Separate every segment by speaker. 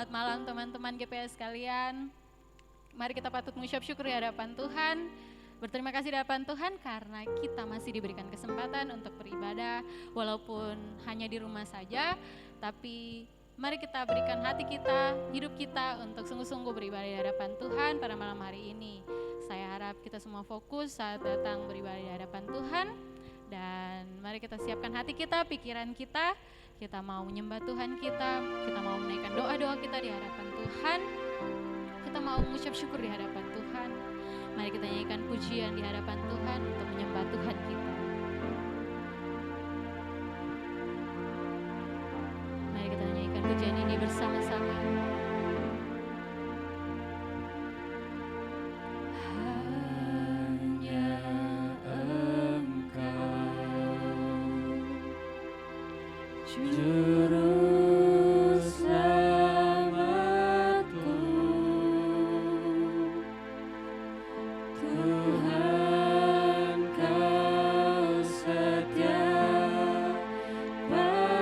Speaker 1: Selamat malam teman-teman GPS sekalian. Mari kita patut mengucap syukur di hadapan Tuhan. Berterima kasih di hadapan Tuhan karena kita masih diberikan kesempatan untuk beribadah walaupun hanya di rumah saja. Tapi mari kita berikan hati kita, hidup kita untuk sungguh-sungguh beribadah di hadapan Tuhan pada malam hari ini. Saya harap kita semua fokus saat datang beribadah di hadapan Tuhan. Dan mari kita siapkan hati kita, pikiran kita. Kita mau menyembah Tuhan kita mau menaikkan doa-doa kita di hadapan Tuhan. Kita mau mengucap syukur di hadapan Tuhan. Mari kita nyanyikan pujian di hadapan Tuhan untuk menyembah Tuhan kita. Mari kita nyanyikan pujian ini bersama-sama.
Speaker 2: Juru selamatku, Tuhan Kau setia padaku.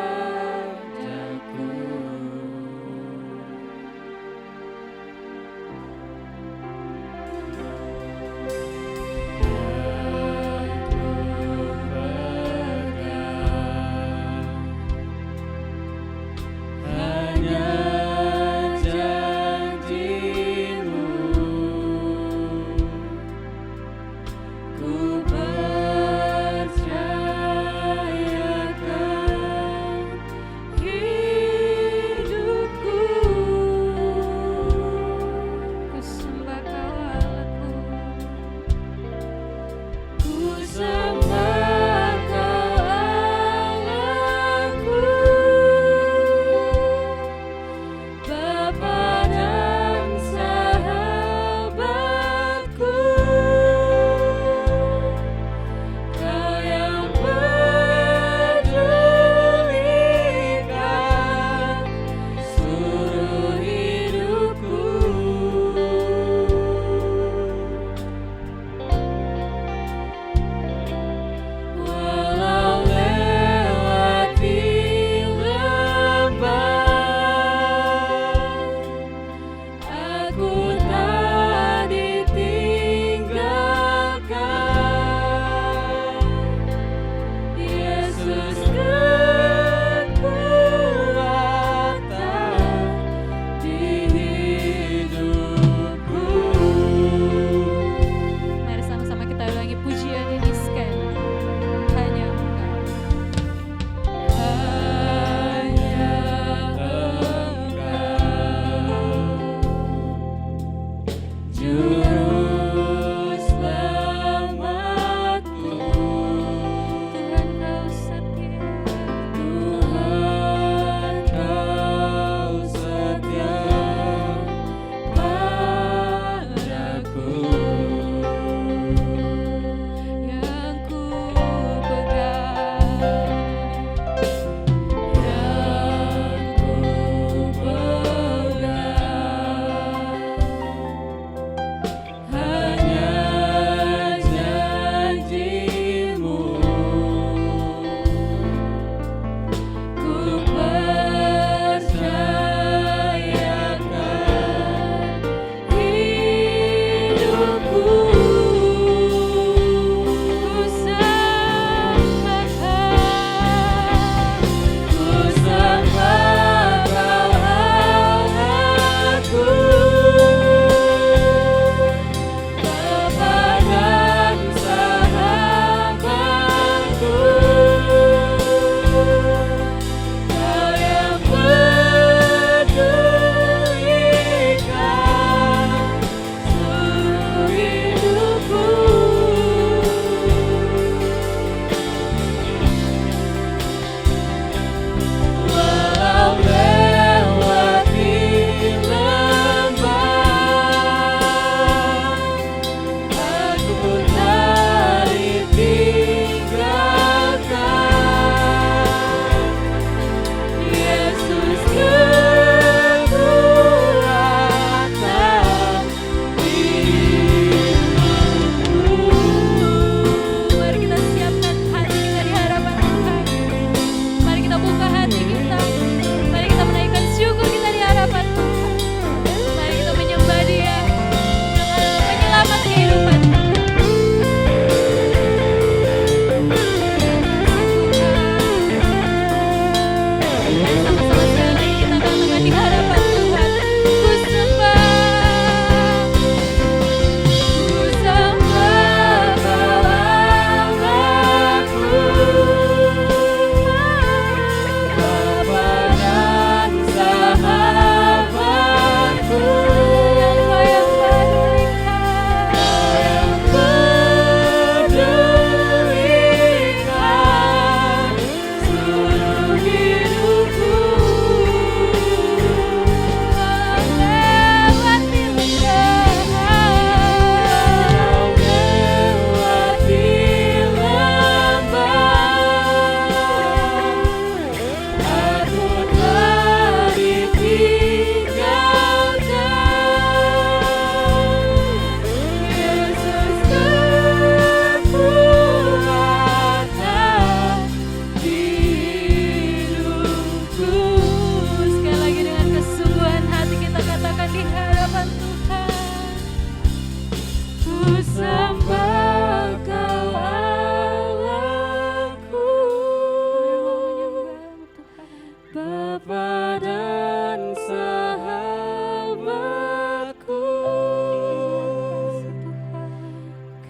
Speaker 2: Bapa dan sahabatku,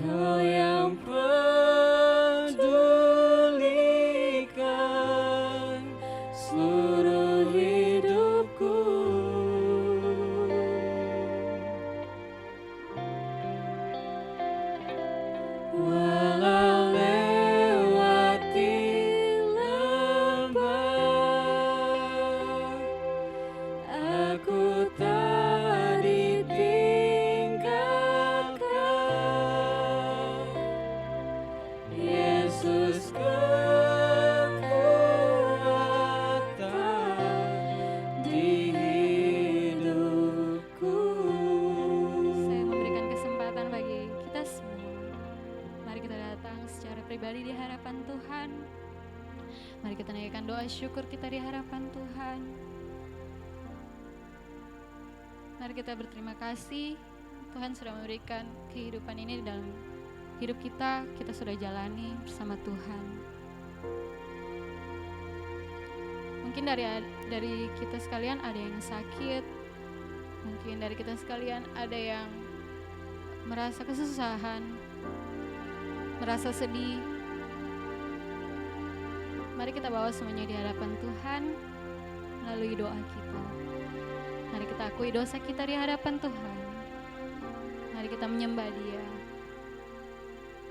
Speaker 2: Kau yang pedulikan seluruh hidupku. Walau lewati lembah, aku tak ditinggalkan. Yesus kekuatan di hidupku.
Speaker 1: Saya memberikan kesempatan bagi kita semua. Mari kita datang secara pribadi di hadapan Tuhan. Mari kita naikkan doa syukur kita di hadapan Tuhan. Mari kita berterima kasih Tuhan sudah memberikan kehidupan ini di dalam hidup kita. Kita sudah jalani bersama Tuhan. Mungkin dari kita sekalian ada yang sakit. Mungkin dari kita sekalian ada yang merasa kesusahan, merasa sedih. Mari kita bawa semuanya di hadapan Tuhan melalui doa kita. Mari kita akui dosa kita di hadapan Tuhan. Mari kita menyembah Dia.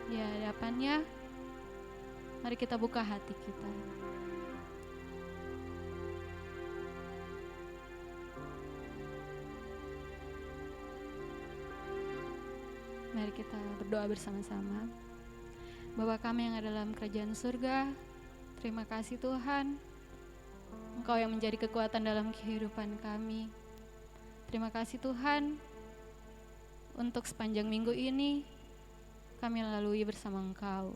Speaker 1: Di hadapannya, mari kita buka hati kita. Mari kita berdoa bersama-sama. Bapa kami yang ada dalam kerajaan surga, terima kasih Tuhan, Engkau yang menjadi kekuatan dalam kehidupan kami. Terima kasih Tuhan, untuk sepanjang minggu ini kami lalui bersama Engkau.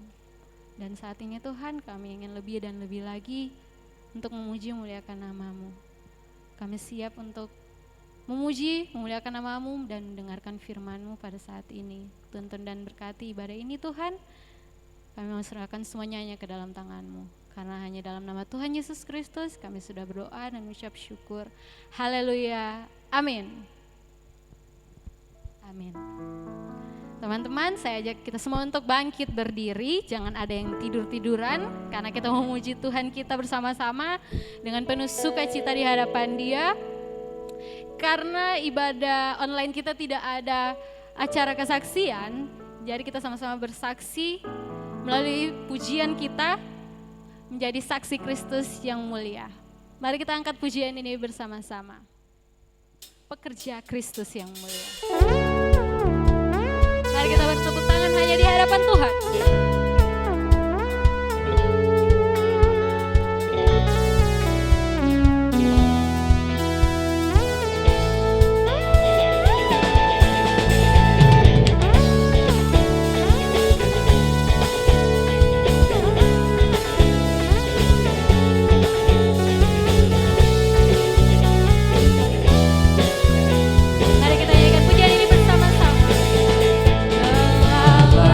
Speaker 1: Dan saat ini Tuhan, kami ingin lebih dan lebih lagi untuk memuji memuliakan nama-Mu. Kami siap untuk memuji, memuliakan nama-Mu dan mendengarkan firman-Mu pada saat ini. Tuntun dan berkati ibadah ini Tuhan. Kami menserahkan semuanya hanya ke dalam tangan-Mu. Karena hanya dalam nama Tuhan Yesus Kristus kami sudah berdoa dan mengucap syukur. Haleluya. Amin. Amin. Teman-teman, saya ajak kita semua untuk bangkit berdiri. Jangan ada yang tidur-tiduran, karena kita memuji Tuhan kita bersama-sama dengan penuh sukacita di hadapan Dia. Karena ibadah online kita tidak ada acara kesaksian, jadi kita sama-sama bersaksi melalui pujian kita menjadi saksi Kristus yang mulia. Mari kita angkat pujian ini bersama-sama. Pekerja Kristus yang mulia. Mari kita bertepuk tangan hanya di hadapan Tuhan. Mari kita nyanyikan pujian ini bersama-sama. Lama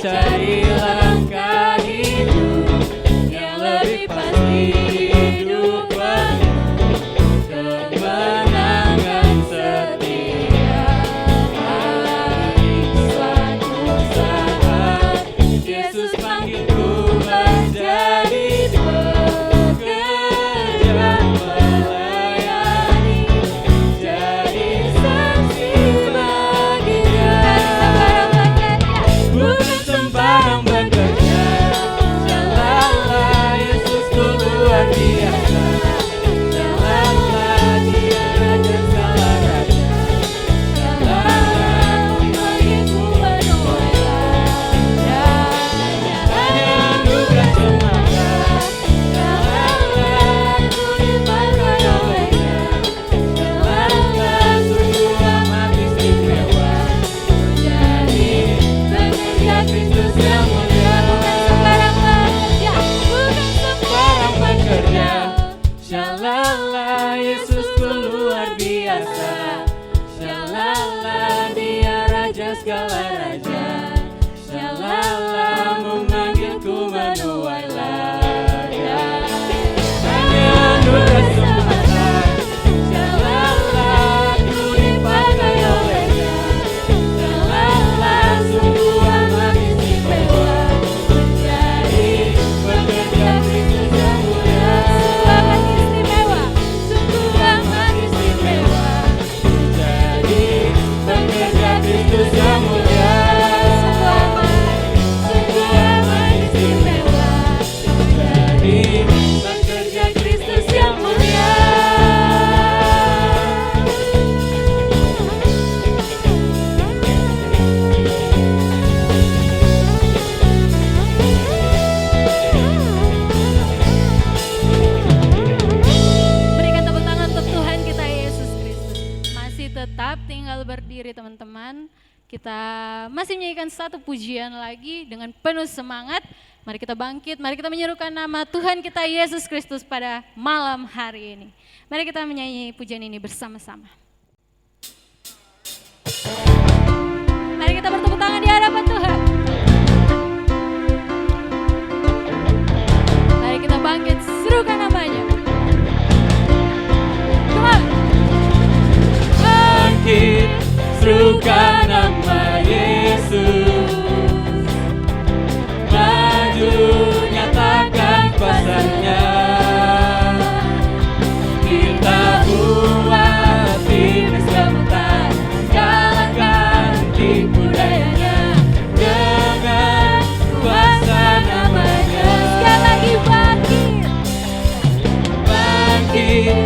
Speaker 2: cari langkah hidup yang lebih pasti, hidup penuh kemenangan setiap hari. Suatu saat Yesus panggilku menjadi pekerja melayani, jadi saksi bagi Dia. Bukan sembarang bekerja, jalalah Yesusku luar biasa. Jalalah Dia Raja segala raja, jalalah memanggilku menuai ladang. Hanya anugerah semata, jalalah ku dipakai olehnya. Jalalah sungguh amat istimewa, jadi pekerja Kristus yang mulia. Sembarang bekerja, Shalalah Yesusku luar biasa. Shalalah Dia Raja segala raja, Shalalah memanggilku menuai ladang. Hanya anugerah semata, Shalalah ku dipakai olehnya. Shalalah sungguh amat istimewa, jadi pekerja Kristus yang mulia. Sungguh amat istimewa, jadi pekerja Kristus yang mulia. Sungguh amat istimewa, jadi pekerja Kristus yang mulia.
Speaker 1: Berikan tepuk tangan untuk Tuhan kita Yesus Kristus. Masih tetap tinggal berdiri teman-teman. Kita masih menyanyikan satu pujian lagi dengan penuh semangat. Mari kita bangkit, mari kita menyerukan nama Tuhan kita Yesus Kristus pada malam hari ini. Mari kita menyanyi pujian ini bersama-sama. Mari kita bertepuk tangan di hadapan Tuhan. Mari kita bangkit, serukan namanya. Come on.
Speaker 2: Bangkit, serukan nama Yesus. Maju, nyatakan kuasanya. Kita buat timis kemutan, jalankan tipu dayanya. Dengan kuasa namanya.
Speaker 1: Sekali lagi bangkit.
Speaker 2: Bangkit,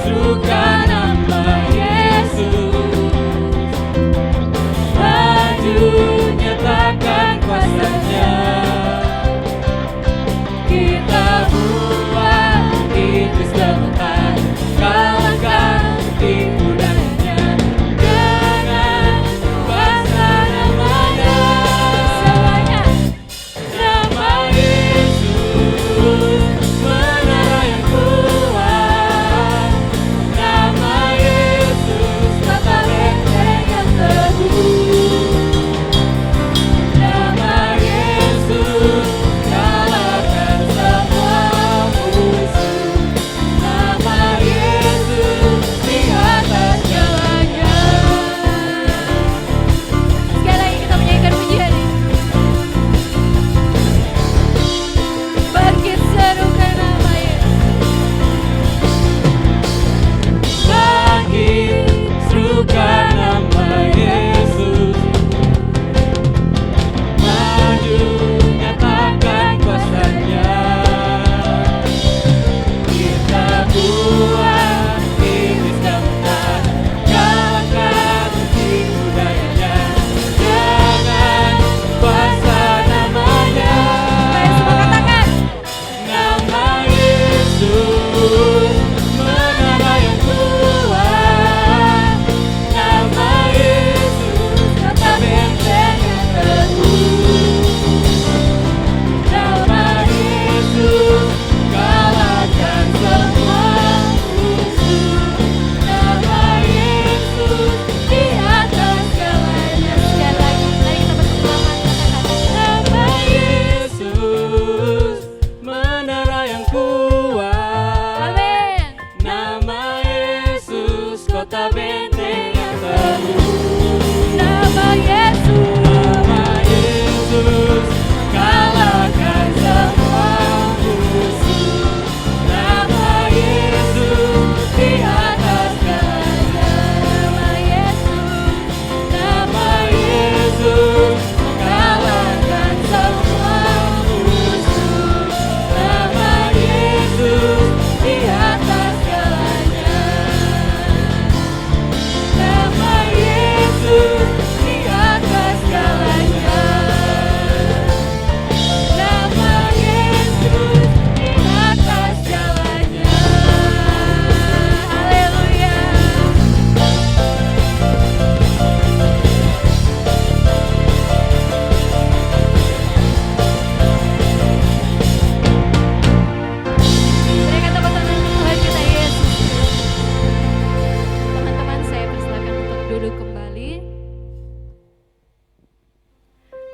Speaker 2: serukan nama Yesus. Maju,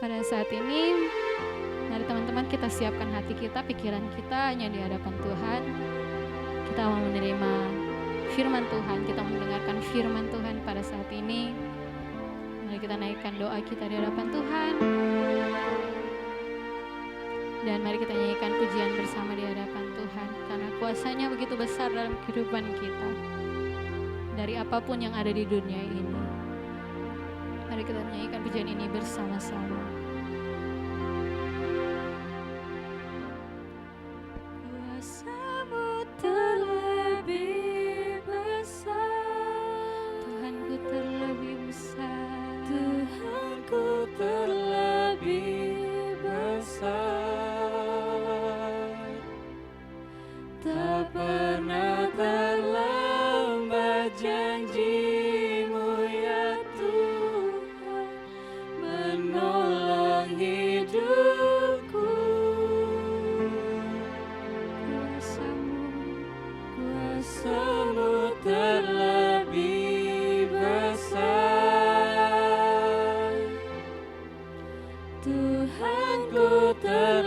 Speaker 1: Pada saat ini, mari teman-teman kita siapkan hati kita, pikiran kita hanya di hadapan Tuhan. Kita mau menerima firman Tuhan, kita mendengarkan firman Tuhan pada saat ini. Mari kita naikkan doa kita di hadapan Tuhan. Dan mari kita nyanyikan pujian bersama di hadapan Tuhan, karena kuasanya begitu besar dalam kehidupan kita. Dari apapun yang ada di dunia ini, mari kita menyanyikan pujian ini bersama-sama. Kuasa-Mu terlebih besar, Tuhanku terlebih besar,
Speaker 2: Tuhanku terlebih besar. Tak pernah terlambat janji-Mu ya Tuhan, menolong hidupku. Kuasa-Mu terlebih besar, Tuhanku terlebih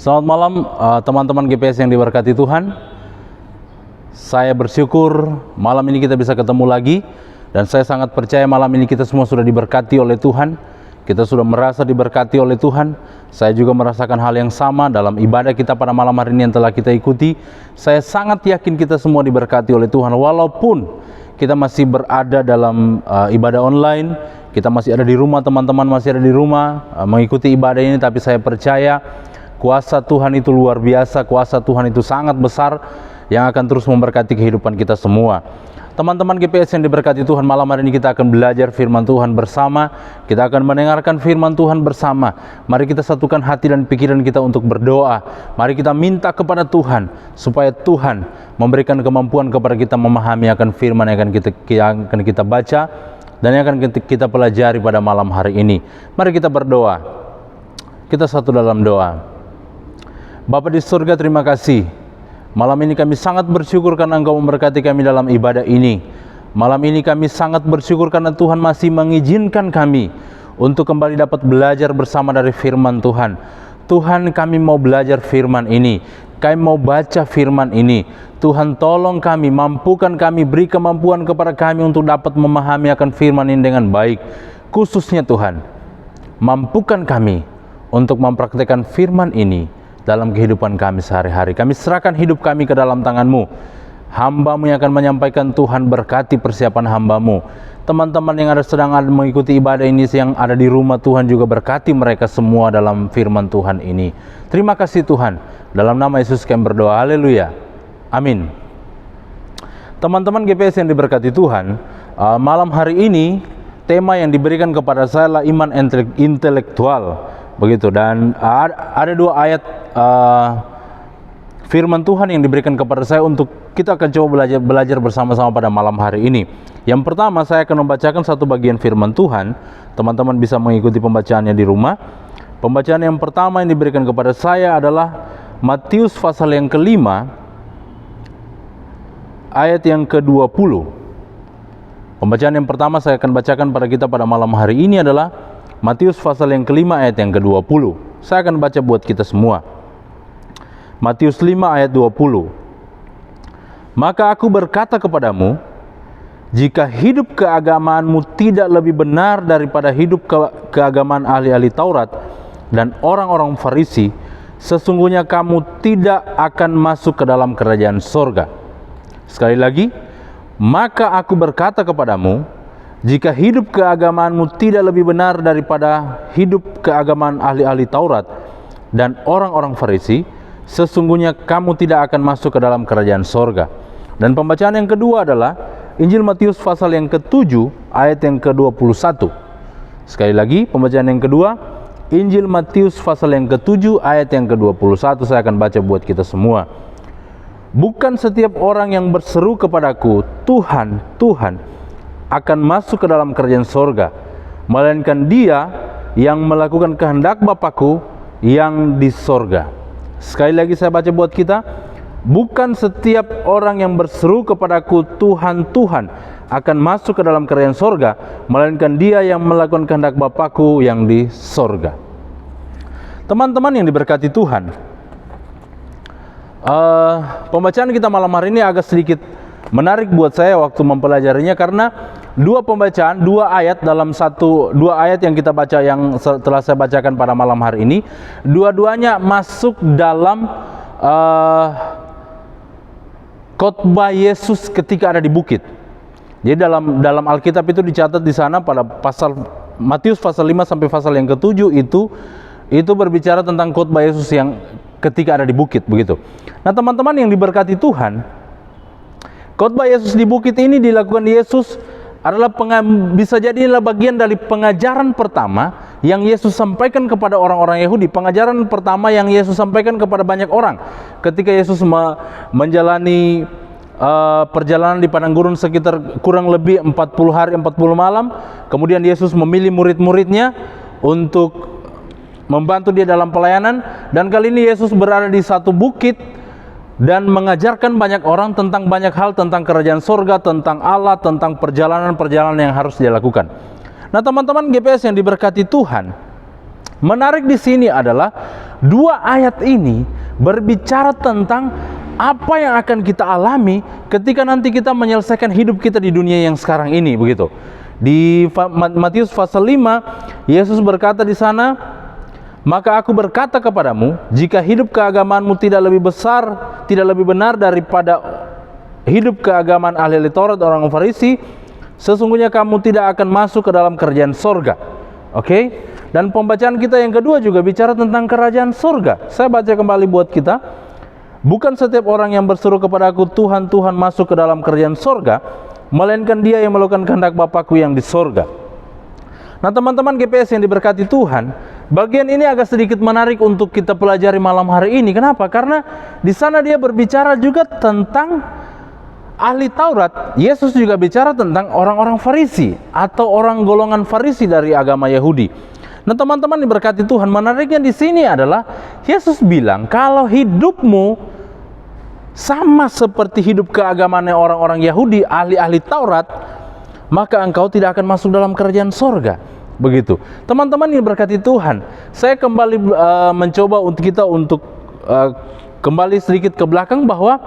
Speaker 3: Selamat malam teman-teman GPS yang diberkati Tuhan. Saya bersyukur malam ini kita bisa ketemu lagi, dan saya sangat percaya malam ini kita semua sudah diberkati oleh Tuhan. Kita sudah merasa diberkati oleh Tuhan. Saya juga merasakan hal yang sama dalam ibadah kita pada malam hari ini yang telah kita ikuti. Saya sangat yakin kita semua diberkati oleh Tuhan, walaupun kita masih berada dalam ibadah online. Kita masih ada di rumah, teman-teman masih ada di rumah mengikuti ibadah ini, tapi saya percaya kuasa Tuhan itu luar biasa, kuasa Tuhan itu sangat besar yang akan terus memberkati kehidupan kita semua. Teman-teman GPS yang diberkati Tuhan, malam hari ini kita akan belajar firman Tuhan bersama. Kita akan mendengarkan firman Tuhan bersama. Mari kita satukan hati dan pikiran kita untuk berdoa. Mari kita minta kepada Tuhan supaya Tuhan memberikan kemampuan kepada kita memahami akan firman yang akan kita baca dan yang akan kita pelajari pada malam hari ini. Mari kita berdoa. Kita satu dalam doa. Bapa di surga, terima kasih. Malam ini kami sangat bersyukur karena Engkau memberkati kami dalam ibadah ini. Malam ini kami sangat bersyukur karena Tuhan masih mengizinkan kami untuk kembali dapat belajar bersama dari firman Tuhan. Tuhan, kami mau belajar firman ini. Kami mau baca firman ini. Tuhan, tolong kami, mampukan kami, beri kemampuan kepada kami untuk dapat memahami akan firman ini dengan baik. Khususnya Tuhan, mampukan kami untuk mempraktikkan firman ini dalam kehidupan kami sehari-hari. Kami serahkan hidup kami ke dalam tangan-Mu. Hamba-Mu yang akan menyampaikan, Tuhan berkati persiapan hamba-Mu. Teman-teman yang sedang mengikuti ibadah ini, yang ada di rumah, Tuhan juga berkati mereka semua dalam firman Tuhan ini. Terima kasih Tuhan. Dalam nama Yesus kami berdoa. Haleluya. Amin. Teman-teman GPS yang diberkati Tuhan, malam hari ini tema yang diberikan kepada saya adalah iman intelektual. Begitu, dan ada dua ayat firman Tuhan yang diberikan kepada saya untuk kita akan coba belajar bersama-sama pada malam hari ini. Yang pertama, saya akan membacakan satu bagian firman Tuhan. Teman-teman bisa mengikuti pembacaannya di rumah. Pembacaan yang pertama yang diberikan kepada saya adalah Matius pasal yang kelima, ayat yang ke-20. Pembacaan yang pertama saya akan bacakan pada kita pada malam hari ini adalah Matius pasal yang kelima ayat yang ke-20. Saya akan baca buat kita semua. Matius 5 ayat 20. Maka aku berkata kepadamu, jika hidup keagamaanmu tidak lebih benar daripada hidup keagamaan ahli-ahli Taurat dan orang-orang Farisi, sesungguhnya kamu tidak akan masuk ke dalam kerajaan sorga. Sekali lagi, maka aku berkata kepadamu, jika hidup keagamaanmu tidak lebih benar daripada hidup keagamaan ahli-ahli Taurat dan orang-orang Farisi, sesungguhnya kamu tidak akan masuk ke dalam kerajaan sorga. Dan pembacaan yang kedua adalah Injil Matius pasal yang ke-7 ayat yang ke-21. Sekali lagi, pembacaan yang kedua, Injil Matius pasal yang ke-7 ayat yang ke-21. Saya akan baca buat kita semua. Bukan setiap orang yang berseru kepadaku, Tuhan, Tuhan, akan masuk ke dalam kerajaan sorga, melainkan dia yang melakukan kehendak Bapakku yang di sorga. Sekali lagi saya baca buat kita. Bukan setiap orang yang berseru kepadaku, Tuhan, Tuhan, akan masuk ke dalam kerajaan sorga, melainkan dia yang melakukan kehendak Bapakku yang di sorga. Teman-teman yang diberkati Tuhan, pembacaan kita malam hari ini agak sedikit menarik buat saya waktu mempelajarinya, karena dua pembacaan, dua ayat yang kita baca, yang telah saya bacakan pada malam hari ini, dua-duanya masuk dalam khotbah Yesus ketika ada di bukit. Jadi dalam Alkitab itu dicatat di sana pada pasal Matius pasal 5 sampai pasal yang ke-7 itu berbicara tentang khotbah Yesus yang ketika ada di bukit, begitu. Nah, teman-teman yang diberkati Tuhan, khotbah Yesus di bukit ini dilakukan Yesus adalah bisa jadi adalah bagian dari pengajaran pertama yang Yesus sampaikan kepada orang-orang Yahudi. Pengajaran pertama yang Yesus sampaikan kepada banyak orang ketika Yesus menjalani perjalanan di padang gurun sekitar kurang lebih 40 hari 40 malam. Kemudian Yesus memilih murid-muridnya untuk membantu dia dalam pelayanan, dan kali ini Yesus berada di satu bukit dan mengajarkan banyak orang tentang banyak hal, tentang kerajaan sorga, tentang Allah, tentang perjalanan-perjalanan yang harus dia lakukan. Nah, teman-teman GPS yang diberkati Tuhan, Menarik di sini adalah dua ayat ini berbicara tentang apa yang akan kita alami ketika nanti kita menyelesaikan hidup kita di dunia yang sekarang ini, begitu. Di Matius pasal 5, Yesus berkata di sana, "Maka aku berkata kepadamu, jika hidup keagamaanmu tidak lebih besar, tidak lebih benar daripada hidup keagamaan ahli Taurat orang Farisi, sesungguhnya kamu tidak akan masuk ke dalam kerajaan sorga." Oke? Dan pembacaan kita yang kedua juga bicara tentang kerajaan sorga. Saya baca kembali buat kita. "Bukan setiap orang yang berseru kepadaku, Tuhan, Tuhan, masuk ke dalam kerajaan sorga, melainkan dia yang melakukan kehendak Bapakku yang di sorga." Nah, teman-teman GPS yang diberkati Tuhan, bagian ini agak sedikit menarik untuk kita pelajari malam hari ini. Kenapa? Karena di sana dia berbicara juga tentang ahli Taurat. Yesus juga bicara tentang orang-orang Farisi atau orang golongan Farisi dari agama Yahudi. Nah, teman-teman diberkati Tuhan, menariknya di sini adalah Yesus bilang kalau hidupmu sama seperti hidup keagamaannya orang-orang Yahudi, ahli-ahli Taurat, maka engkau tidak akan masuk dalam kerajaan sorga. Begitu. Teman-teman yang diberkati Tuhan, saya kembali mencoba untuk kita kembali sedikit ke belakang bahwa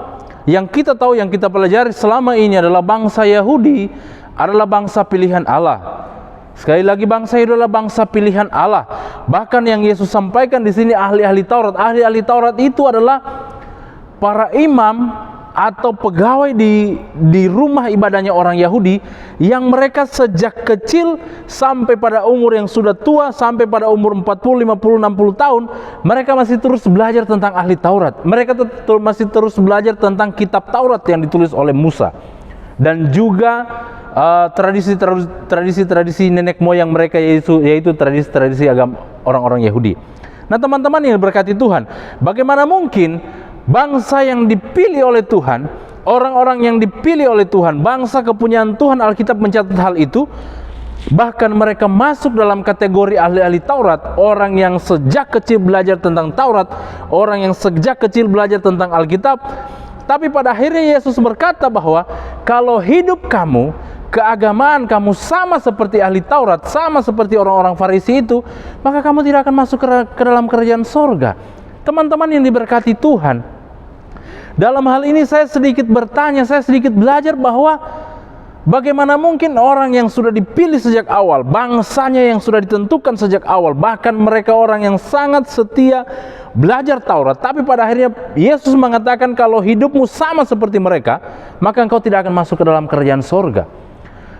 Speaker 3: yang kita tahu, yang kita pelajari selama ini adalah bangsa Yahudi adalah bangsa pilihan Allah. Sekali lagi, bangsa itu adalah bangsa pilihan Allah. Bahkan yang Yesus sampaikan di sini ahli-ahli Taurat. Ahli-ahli Taurat itu adalah para imam atau pegawai di rumah ibadahnya orang Yahudi yang mereka sejak kecil sampai pada umur yang sudah tua, sampai pada umur 40, 50, 60 tahun, mereka masih terus belajar tentang ahli Taurat. Mereka masih terus belajar tentang kitab Taurat yang ditulis oleh Musa. Dan juga tradisi-tradisi nenek moyang mereka, yaitu tradisi-tradisi agama orang-orang Yahudi. Nah, teman-teman yang berkati Tuhan, bagaimana mungkin bangsa yang dipilih oleh Tuhan, orang-orang yang dipilih oleh Tuhan, bangsa kepunyaan Tuhan, Alkitab mencatat hal itu, bahkan mereka masuk dalam kategori ahli-ahli Taurat, orang yang sejak kecil belajar tentang Taurat, orang yang sejak kecil belajar tentang Alkitab. Tapi pada akhirnya Yesus berkata bahwa kalau hidup kamu, keagamaan kamu sama seperti ahli Taurat, sama seperti orang-orang Farisi itu, maka kamu tidak akan masuk ke dalam kerajaan sorga. Teman-teman yang diberkati Tuhan, dalam hal ini saya sedikit bertanya, saya sedikit belajar bahwa bagaimana mungkin orang yang sudah dipilih sejak awal, bangsanya yang sudah ditentukan sejak awal, bahkan mereka orang yang sangat setia belajar Taurat, tapi pada akhirnya Yesus mengatakan kalau hidupmu sama seperti mereka, maka engkau tidak akan masuk ke dalam kerajaan sorga.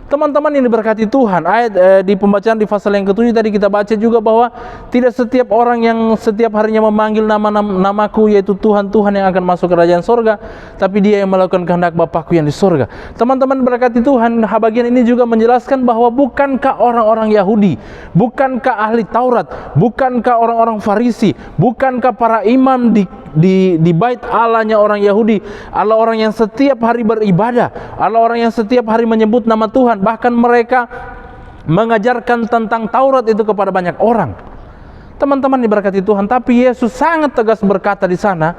Speaker 3: Teman-teman yang diberkati Tuhan, ayat di pembacaan di pasal yang ke-7 tadi kita baca juga bahwa tidak setiap orang yang setiap harinya memanggil namaku, yaitu Tuhan, Tuhan, yang akan masuk kerajaan sorga, tapi dia yang melakukan kehendak Bapakku yang di sorga. Teman-teman berkati Tuhan, bagian ini juga menjelaskan bahwa bukankah orang-orang Yahudi, bukankah ahli Taurat, bukankah orang-orang Farisi, bukankah para imam di bait Allahnya orang Yahudi adalah orang yang setiap hari beribadah, adalah orang yang setiap hari menyebut nama Tuhan, bahkan mereka mengajarkan tentang Taurat itu kepada banyak orang. Teman-teman diberkati Tuhan, tapi Yesus sangat tegas berkata di sana,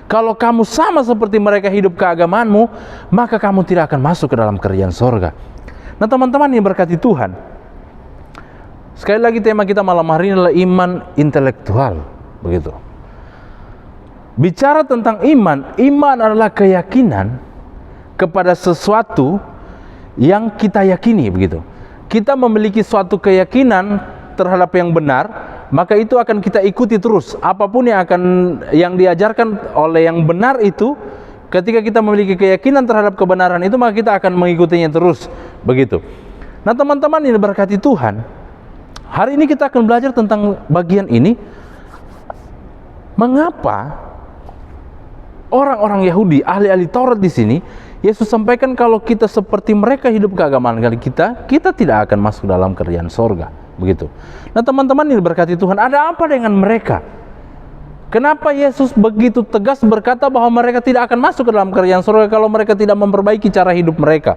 Speaker 3: kalau kamu sama seperti mereka hidup keagamaanmu, maka kamu tidak akan masuk ke dalam kerajaan sorga. Nah, teman-teman yang diberkati Tuhan, sekali lagi tema kita malam hari ini adalah iman intelektual, begitu. Bicara tentang iman, iman adalah keyakinan kepada sesuatu yang kita yakini, begitu. Kita memiliki suatu keyakinan terhadap yang benar, maka itu akan kita ikuti terus. Apapun yang diajarkan oleh yang benar itu, ketika kita memiliki keyakinan terhadap kebenaran itu, maka kita akan mengikutinya terus, begitu. Nah, teman-teman yang diberkati Tuhan, hari ini kita akan belajar tentang bagian ini. Mengapa orang-orang Yahudi, ahli-ahli Taurat di sini, Yesus sampaikan kalau kita seperti mereka hidup keagamaan kita tidak akan masuk dalam kerajaan sorga, begitu. Nah, teman-teman yang diberkati Tuhan, ada apa dengan mereka? Kenapa Yesus begitu tegas berkata bahwa mereka tidak akan masuk ke dalam kerajaan sorga kalau mereka tidak memperbaiki cara hidup mereka?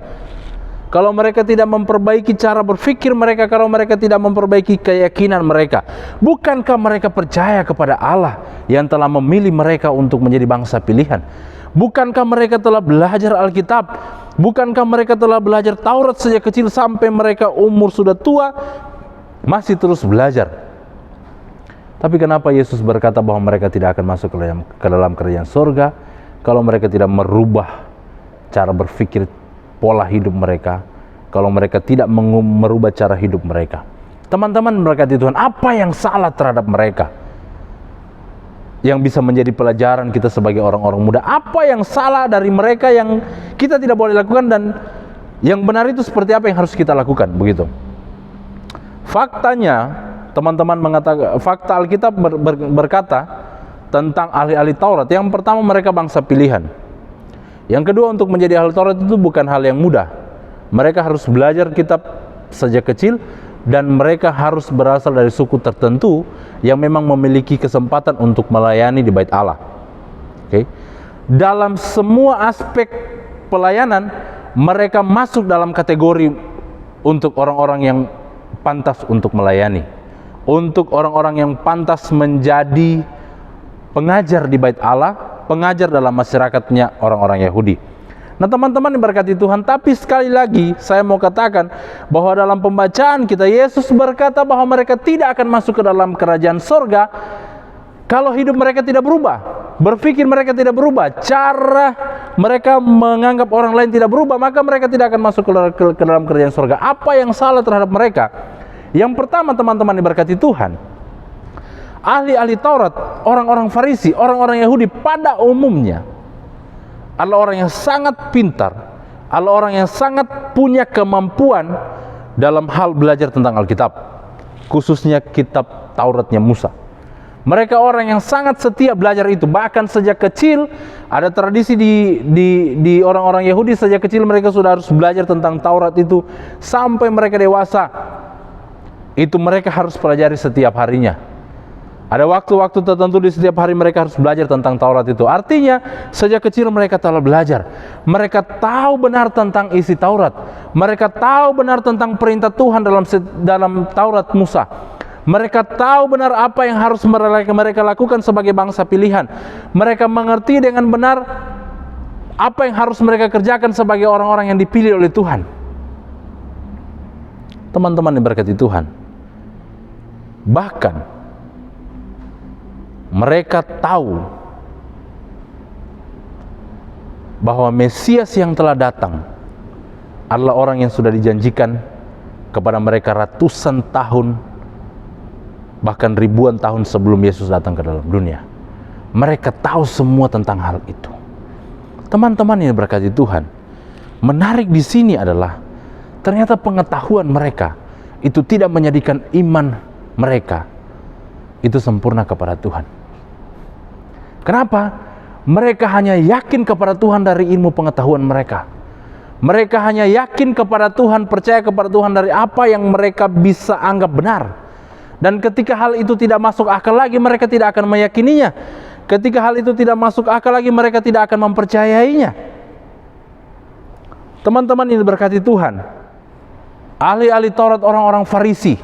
Speaker 3: Kalau mereka tidak memperbaiki cara berpikir mereka, kalau mereka tidak memperbaiki keyakinan mereka, bukankah mereka percaya kepada Allah yang telah memilih mereka untuk menjadi bangsa pilihan? Bukankah mereka telah belajar Alkitab? Bukankah mereka telah belajar Taurat sejak kecil sampai mereka umur sudah tua, masih terus belajar? Tapi kenapa Yesus berkata bahwa mereka tidak akan masuk ke dalam kerajaan surga kalau mereka tidak merubah cara berpikir, pola hidup mereka, kalau mereka tidak merubah cara hidup mereka? Teman-teman berkati Tuhan, apa yang salah terhadap mereka yang bisa menjadi pelajaran kita sebagai orang-orang muda? Apa yang salah dari mereka yang kita tidak boleh lakukan, dan yang benar itu seperti apa yang harus kita lakukan? Begitu. Faktanya, teman-teman mengatakan, fakta Alkitab berkata tentang ahli-ahli Taurat. Yang pertama, mereka bangsa pilihan. Yang kedua, untuk menjadi ahli Taurat itu bukan hal yang mudah. Mereka harus belajar kitab sejak kecil, dan mereka harus berasal dari suku tertentu yang memang memiliki kesempatan untuk melayani di bait Allah. Oke. Dalam semua aspek pelayanan, mereka masuk dalam kategori untuk orang-orang yang pantas untuk melayani, untuk orang-orang yang pantas menjadi pengajar di bait Allah, pengajar dalam masyarakatnya orang-orang Yahudi. Nah teman-teman yang berkati Tuhan, tapi sekali lagi saya mau katakan bahwa dalam pembacaan kita, Yesus berkata bahwa mereka tidak akan masuk ke dalam kerajaan surga kalau hidup mereka tidak berubah, berpikir mereka tidak berubah, cara mereka menganggap orang lain tidak berubah, maka mereka tidak akan masuk ke dalam kerajaan surga. Apa yang salah terhadap mereka? Yang pertama, teman-teman diberkati Tuhan, ahli-ahli Taurat, orang-orang Farisi, orang-orang Yahudi pada umumnya adalah orang yang sangat pintar, adalah orang yang sangat punya kemampuan dalam hal belajar tentang Alkitab, khususnya kitab Tauratnya Musa. Mereka orang yang sangat setia belajar itu. Bahkan sejak kecil ada tradisi di orang-orang Yahudi, sejak kecil mereka sudah harus belajar tentang Taurat itu sampai mereka dewasa. Itu mereka harus pelajari setiap harinya. Ada waktu-waktu tertentu di setiap hari mereka harus belajar tentang Taurat itu. Artinya sejak kecil mereka telah belajar. Mereka tahu benar tentang isi Taurat. Mereka tahu benar tentang perintah Tuhan dalam Taurat Musa. Mereka tahu benar apa yang harus mereka lakukan sebagai bangsa pilihan. Mereka mengerti dengan benar apa yang harus mereka kerjakan sebagai orang-orang yang dipilih oleh Tuhan. Teman-teman yang berkati Tuhan, bahkan mereka tahu bahwa Mesias yang telah datang adalah orang yang sudah dijanjikan kepada mereka ratusan tahun, bahkan ribuan tahun sebelum Yesus datang ke dalam dunia. Mereka tahu semua tentang hal itu. Teman-teman yang berkati Tuhan, menarik di sini adalah ternyata pengetahuan mereka itu tidak menjadikan iman mereka itu sempurna kepada Tuhan. Kenapa? Mereka hanya yakin kepada Tuhan dari ilmu pengetahuan mereka. Mereka hanya yakin kepada Tuhan, percaya kepada Tuhan dari apa yang mereka bisa anggap benar. Dan ketika hal itu tidak masuk akal lagi, mereka tidak akan meyakininya. Ketika hal itu tidak masuk akal lagi, mereka tidak akan mempercayainya. Teman-teman ini berkati Tuhan, ahli-ahli Taurat, orang-orang Farisi,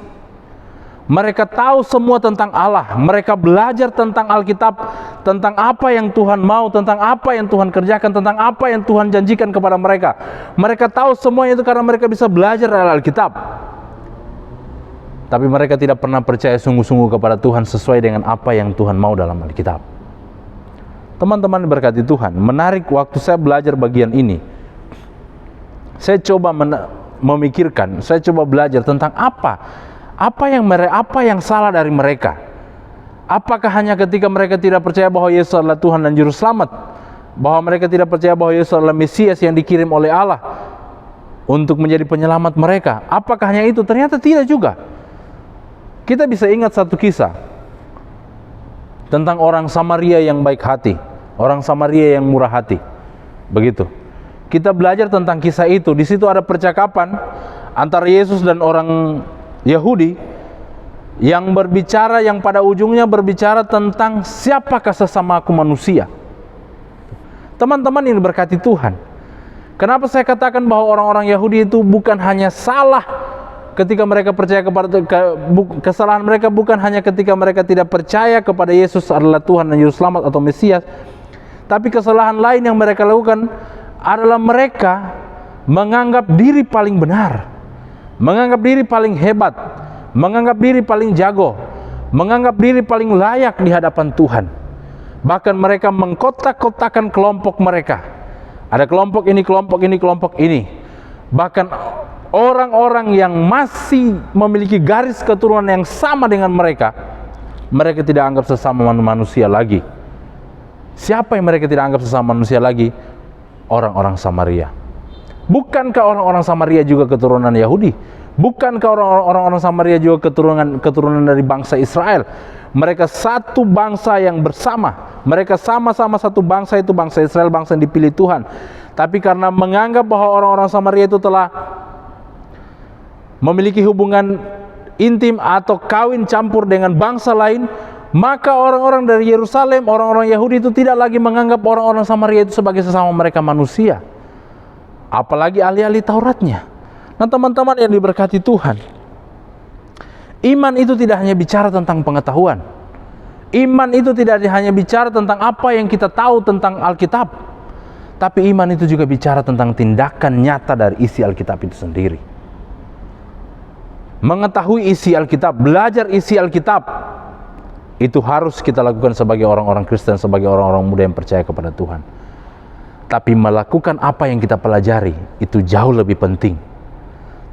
Speaker 3: mereka tahu semua tentang Allah. Mereka belajar tentang Alkitab, tentang apa yang Tuhan mau, tentang apa yang Tuhan kerjakan, tentang apa yang Tuhan janjikan kepada mereka. Mereka tahu semuanya itu karena mereka bisa belajar dari Alkitab. Tapi mereka tidak pernah percaya sungguh-sungguh kepada Tuhan sesuai dengan apa yang Tuhan mau dalam Alkitab. Teman-teman berkati Tuhan, menarik waktu saya belajar bagian ini, saya coba memikirkan, saya coba belajar tentang apa yang salah dari mereka. Apakah hanya ketika mereka tidak percaya bahwa Yesus adalah Tuhan dan Juru Selamat, bahwa mereka tidak percaya bahwa Yesus adalah Mesias yang dikirim oleh Allah untuk menjadi penyelamat mereka? Apakah hanya itu? Ternyata tidak juga. Kita bisa ingat satu kisah tentang orang Samaria yang baik hati, orang Samaria yang murah hati. Begitu. Kita belajar tentang kisah itu. Di situ ada percakapan antara Yesus dan orang Yahudi yang berbicara, yang pada ujungnya berbicara tentang siapakah sesamaku manusia. Teman-teman yang diberkati Tuhan, kenapa saya katakan bahwa orang-orang Yahudi itu bukan hanya salah ketika mereka percaya kepada kesalahan mereka bukan hanya ketika mereka tidak percaya kepada Yesus adalah Tuhan dan Juru Selamat atau Mesias, tapi kesalahan lain yang mereka lakukan adalah mereka menganggap diri paling benar, menganggap diri paling hebat, menganggap diri paling jago, menganggap diri paling layak di hadapan Tuhan. Bahkan mereka mengkotak-kotakan kelompok mereka. Ada kelompok ini, kelompok ini, kelompok ini. Bahkan orang-orang yang masih memiliki garis keturunan yang sama dengan mereka, mereka tidak anggap sesama manusia lagi. Siapa yang mereka tidak anggap sesama manusia lagi? Orang-orang Samaria. Bukankah orang-orang Samaria juga keturunan Yahudi? Bukankah orang-orang Samaria juga keturunan dari bangsa Israel? Mereka satu bangsa yang bersama. Mereka sama-sama satu bangsa, itu bangsa Israel, bangsa yang dipilih Tuhan. Tapi karena menganggap bahwa orang-orang Samaria itu telah memiliki hubungan intim atau kawin campur dengan bangsa lain, maka orang-orang dari Yerusalem, orang-orang Yahudi itu tidak lagi menganggap orang-orang Samaria itu sebagai sesama mereka manusia, apalagi ahli-ahli Tauratnya. Nah teman-teman yang diberkati Tuhan, iman itu tidak hanya bicara tentang pengetahuan. Iman itu tidak hanya bicara tentang apa yang kita tahu tentang Alkitab, tapi iman itu juga bicara tentang tindakan nyata dari isi Alkitab itu sendiri. Mengetahui isi Alkitab, belajar isi Alkitab, itu harus kita lakukan sebagai orang-orang Kristen, sebagai orang-orang muda yang percaya kepada Tuhan. Tapi melakukan apa yang kita pelajari, itu jauh lebih penting.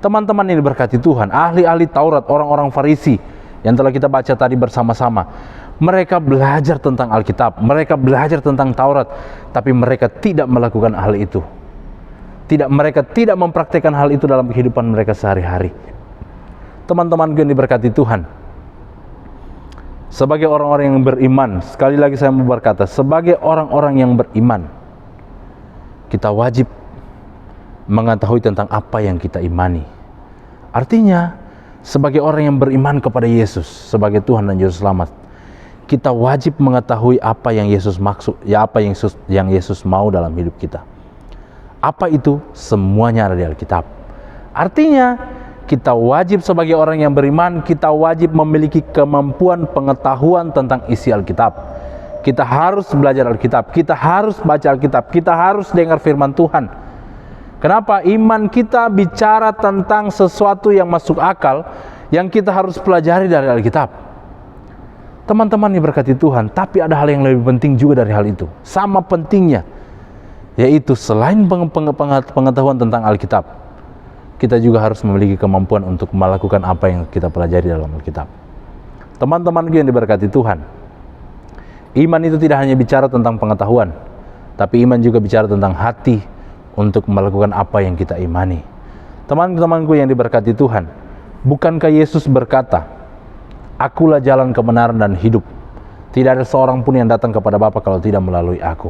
Speaker 3: Teman-teman yang diberkati Tuhan, ahli-ahli Taurat, orang-orang Farisi yang telah kita baca tadi bersama-sama, mereka belajar tentang Alkitab, mereka belajar tentang Taurat, tapi mereka tidak melakukan hal itu. Mereka tidak mempraktikkan hal itu dalam kehidupan mereka sehari-hari. Teman-teman yang diberkati Tuhan, sebagai orang-orang yang beriman, sekali lagi saya mau berkata, sebagai orang-orang yang beriman, kita wajib mengetahui tentang apa yang kita imani. Artinya, sebagai orang yang beriman kepada Yesus sebagai Tuhan dan Juru Selamat, kita wajib mengetahui apa yang Yesus maksud, ya apa yang Yesus mau dalam hidup kita. Apa itu? Semuanya ada di Alkitab. Artinya, kita wajib sebagai orang yang beriman, kita wajib memiliki kemampuan pengetahuan tentang isi Alkitab. Kita harus belajar Alkitab, kita harus baca Alkitab, kita harus dengar firman Tuhan. Kenapa? Iman kita bicara tentang sesuatu yang masuk akal, yang kita harus pelajari dari Alkitab. Teman-teman diberkati Tuhan, tapi ada hal yang lebih penting juga dari hal itu. Sama pentingnya, yaitu selain pengetahuan tentang Alkitab, kita juga harus memiliki kemampuan untuk melakukan apa yang kita pelajari dalam Alkitab. Teman-teman yang diberkati Tuhan, iman itu tidak hanya bicara tentang pengetahuan, tapi iman juga bicara tentang hati untuk melakukan apa yang kita imani. Teman-temanku yang diberkati Tuhan, bukankah Yesus berkata, "Akulah jalan kebenaran dan hidup. Tidak ada seorang pun yang datang kepada Bapa kalau tidak melalui aku."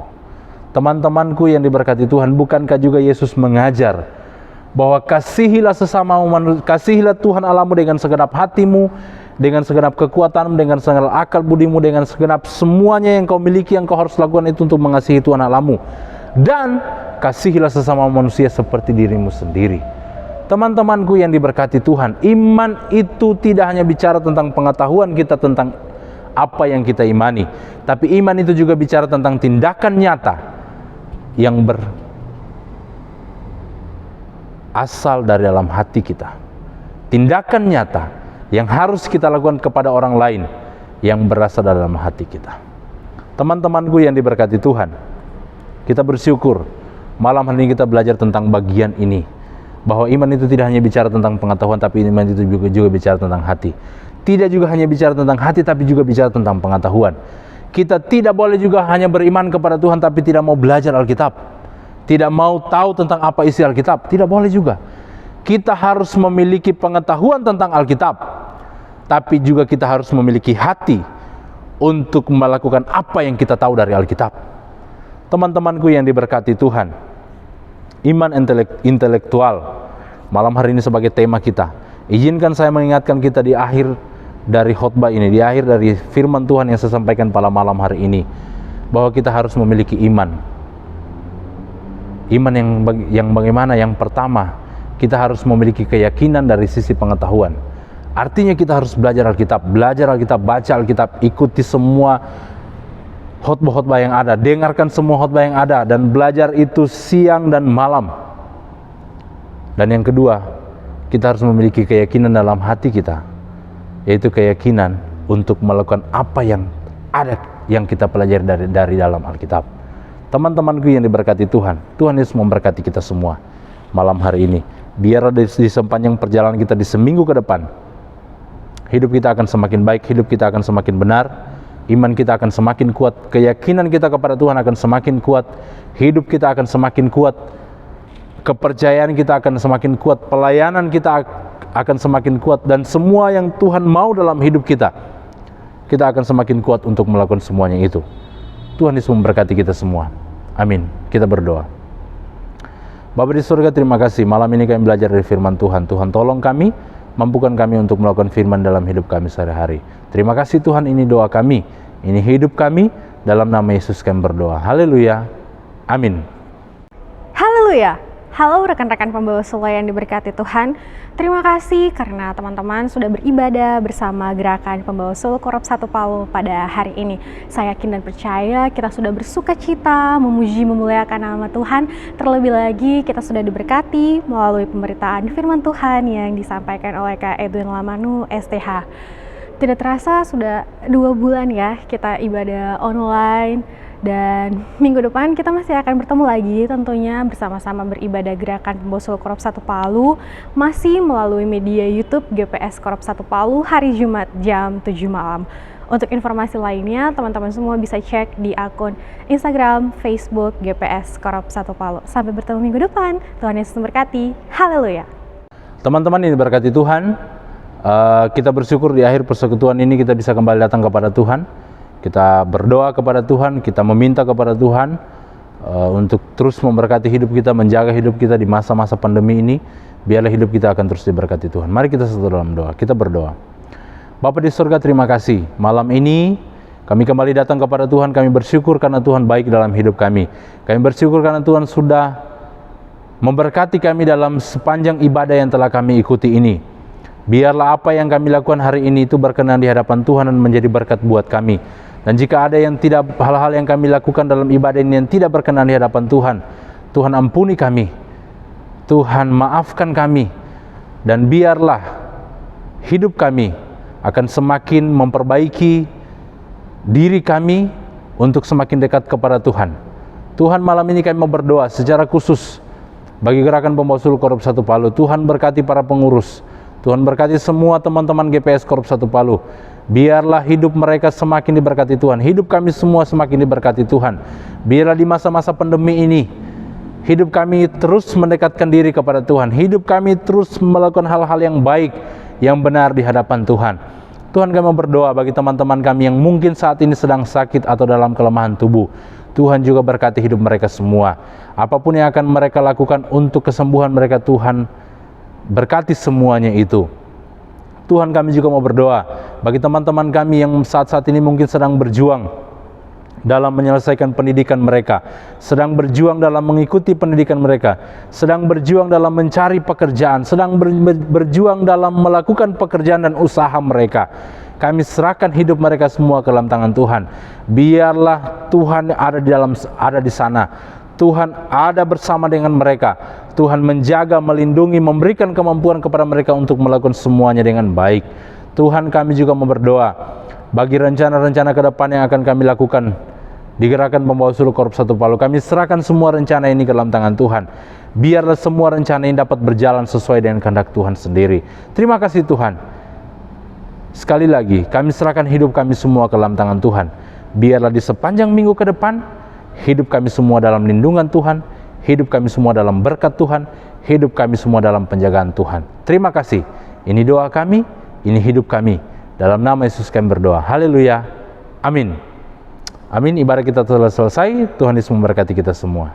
Speaker 3: Teman-temanku yang diberkati Tuhan, bukankah juga Yesus mengajar bahwa kasihilah sesamamu manusia, kasihilah Tuhan Allahmu dengan segenap hatimu, dengan segenap kekuatanmu, dengan segenap akal budimu, dengan segenap semuanya yang kau miliki, yang kau harus lakukan itu untuk mengasihi Tuhan Allahmu. Dan kasihilah sesama manusia seperti dirimu sendiri. Teman-temanku yang diberkati Tuhan, iman itu tidak hanya bicara tentang pengetahuan kita tentang apa yang kita imani, tapi iman itu juga bicara tentang tindakan nyata yang berasal dari dalam hati kita. Tindakan nyata yang harus kita lakukan kepada orang lain yang berasal dari dalam hati kita. Teman-temanku yang diberkati Tuhan, kita bersyukur malam hari ini kita belajar tentang bagian ini, bahwa iman itu tidak hanya bicara tentang pengetahuan, tapi iman itu juga bicara tentang hati. Tidak juga hanya bicara tentang hati, tapi juga bicara tentang pengetahuan. Kita tidak boleh juga hanya beriman kepada Tuhan, tapi tidak mau belajar Alkitab, tidak mau tahu tentang apa isi Alkitab. Tidak boleh juga. Kita harus memiliki pengetahuan tentang Alkitab, tapi juga kita harus memiliki hati untuk melakukan apa yang kita tahu dari Alkitab. Teman-temanku yang diberkati Tuhan, iman intelektual malam hari ini sebagai tema kita. Izinkan saya mengingatkan kita di akhir dari khotbah ini, di akhir dari firman Tuhan yang saya sampaikan pada malam hari ini, bahwa kita harus memiliki iman. Iman yang bagaimana? Yang pertama, kita harus memiliki keyakinan dari sisi pengetahuan. Artinya kita harus belajar Alkitab, baca Alkitab, ikuti semua khotbah-khotbah yang ada, dengarkan semua khotbah yang ada, dan belajar itu siang dan malam. Dan yang kedua, kita harus memiliki keyakinan dalam hati kita, yaitu keyakinan untuk melakukan apa yang ada yang kita pelajari dari dalam Alkitab. Teman-temanku yang diberkati Tuhan, Tuhan Yesus memberkati kita semua malam hari ini. Biar di sepanjang perjalanan kita di seminggu ke depan, hidup kita akan semakin baik, hidup kita akan semakin benar, iman kita akan semakin kuat, keyakinan kita kepada Tuhan akan semakin kuat, hidup kita akan semakin kuat, kepercayaan kita akan semakin kuat, pelayanan kita akan semakin kuat, dan semua yang Tuhan mau dalam hidup kita akan semakin kuat untuk melakukan semuanya itu. Tuhan Yesus memberkati kita semua. Amin. Kita berdoa. Bapa di surga, terima kasih malam ini kami belajar dari firman Tuhan. Tuhan tolong kami, mampukan kami untuk melakukan firman dalam hidup kami sehari-hari. Terima kasih Tuhan, ini doa kami, ini hidup kami, dalam nama Yesus kami berdoa. Haleluya. Amin.
Speaker 4: Haleluya. Halo rekan-rekan pembawa sela yang diberkati Tuhan. Terima kasih karena teman-teman sudah beribadah bersama gerakan pembawa sela Korop 1 Palu pada hari ini. Saya yakin dan percaya kita sudah bersuka cita, memuji, memuliakan nama Tuhan. Terlebih lagi kita sudah diberkati melalui pemberitaan firman Tuhan yang disampaikan oleh Kak Edwin Lamanu STH. Tidak terasa sudah 2 bulan ya kita ibadah online. Dan minggu depan kita masih akan bertemu lagi tentunya bersama-sama beribadah gerakan pembawa sela Korop 1 Palu masih melalui media YouTube GPS Korop 1 Palu hari Jumat jam 7 malam. Untuk informasi lainnya teman-teman semua bisa cek di akun Instagram, Facebook GPS Korop 1 Palu. Sampai bertemu minggu depan. Tuhan Yesus memberkati. Haleluya.
Speaker 3: Teman-teman ini berkati Tuhan. Kita bersyukur di akhir persekutuan ini kita bisa kembali datang kepada Tuhan. Kita berdoa kepada Tuhan, kita meminta kepada Tuhan untuk terus memberkati hidup kita, menjaga hidup kita di masa-masa pandemi ini. Biarlah hidup kita akan terus diberkati Tuhan. Mari kita satu dalam doa, kita berdoa. Bapa di surga, terima kasih. Malam ini kami kembali datang kepada Tuhan, kami bersyukur karena Tuhan baik dalam hidup kami. Kami bersyukur karena Tuhan sudah memberkati kami dalam sepanjang ibadah yang telah kami ikuti ini. Biarlah apa yang kami lakukan hari ini itu berkenan di hadapan Tuhan dan menjadi berkat buat kami. Dan jika ada yang tidak, hal-hal yang kami lakukan dalam ibadah ini yang tidak berkenan di hadapan Tuhan, Tuhan ampuni kami, Tuhan maafkan kami, dan biarlah hidup kami akan semakin memperbaiki diri kami untuk semakin dekat kepada Tuhan. Tuhan, malam ini kami mau berdoa secara khusus bagi gerakan pembawa sela Korop 1 Palu. Tuhan berkati para pengurus, Tuhan berkati semua teman-teman GPS Korop 1 Palu. Biarlah hidup mereka semakin diberkati Tuhan. Hidup kami semua semakin diberkati Tuhan. Biarlah di masa-masa pandemi ini, hidup kami terus mendekatkan diri kepada Tuhan. Hidup kami terus melakukan hal-hal yang baik, yang benar di hadapan Tuhan. Tuhan, kami berdoa bagi teman-teman kami yang mungkin saat ini sedang sakit atau dalam kelemahan tubuh. Tuhan juga berkati hidup mereka semua. Apapun yang akan mereka lakukan untuk kesembuhan mereka, Tuhan berkati semuanya itu. Tuhan, kami juga mau berdoa bagi teman-teman kami yang saat-saat ini mungkin sedang berjuang dalam menyelesaikan pendidikan mereka, sedang berjuang dalam mengikuti pendidikan mereka, sedang berjuang dalam mencari pekerjaan, sedang berjuang dalam melakukan pekerjaan dan usaha mereka. Kami serahkan hidup mereka semua ke dalam tangan Tuhan. Biarlah Tuhan ada di sana. Tuhan ada bersama dengan mereka. Tuhan menjaga, melindungi, memberikan kemampuan kepada mereka untuk melakukan semuanya dengan baik. Tuhan, kami juga mau berdoa bagi rencana-rencana ke depan yang akan kami lakukan di gerakan pembawa sela Korop 1 Palu. Kami serahkan semua rencana ini ke dalam tangan Tuhan. Biarlah semua rencana ini dapat berjalan sesuai dengan kehendak Tuhan sendiri. Terima kasih Tuhan. Sekali lagi, kami serahkan hidup kami semua ke dalam tangan Tuhan. Biarlah di sepanjang minggu ke depan, hidup kami semua dalam lindungan Tuhan, hidup kami semua dalam berkat Tuhan, hidup kami semua dalam penjagaan Tuhan. Terima kasih. Ini doa kami, ini hidup kami. Dalam nama Yesus kami berdoa. Haleluya. Amin. Amin. Ibadah kita telah selesai. Tuhan Yesus memberkati kita semua.